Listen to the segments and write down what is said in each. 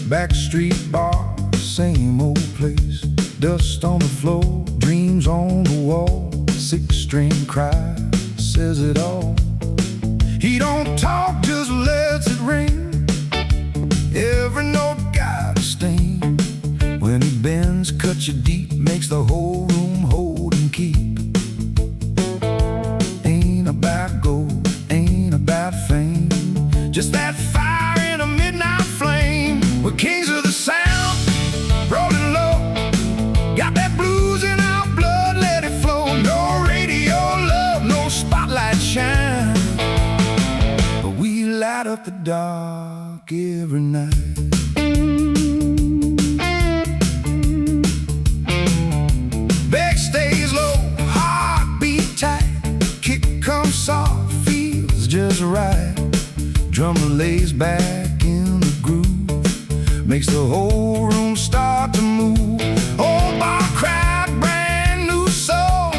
Backstreet bar, same old place. Dust on the floor, dreams on the wall. Six-string cry says it all. He don't talk, just lets it ring. Every note got a sting. When he bends, cuts you deep, makes the whole room hold and keep. Ain't about gold, ain't about fame, just that fire in a midnight flame. We're kings of the sound, rolling low. Got that blues in our blood, let it flow. No radio love, no spotlight shine, but we light up the dark every night. Back stays low, heartbeat tight. Kick comes soft, feels just right. Drummer lays back in the groove, makes the whole room start to move. Old bar crack, brand new soul.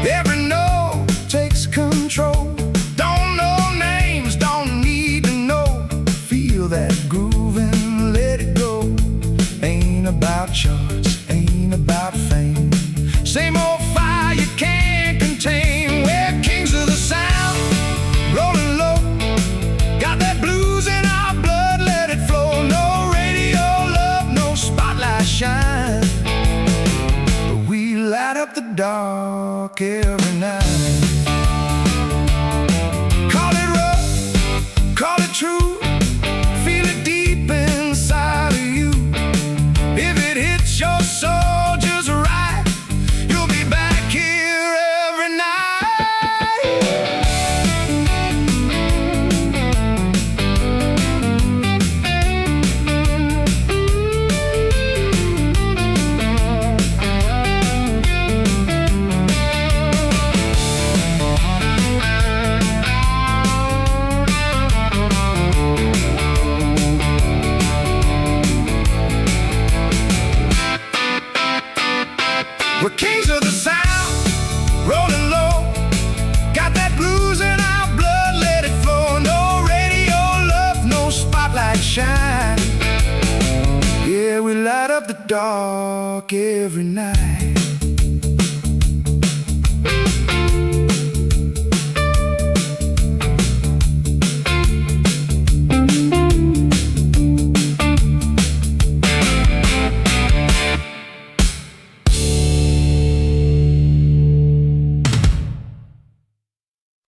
Every note takes control. Don't know names, don't need to know. Feel that groove and let it go. Ain't about charts, ain't about fame. Same old fire you can't contain. We're kings of the sound, rolling low. Got that blues in our blood, let it flow. No radio love, no spotlight shine, but we light up the dark every night. Call it rough, call it true. Feel it deep inside of you. If it hits your soul just right, you'll be back here every night. We're kings of the sound, rolling low. Got that blues in our blood, let it flow. No radio love, no spotlight shine. Yeah, we light up the dark every night.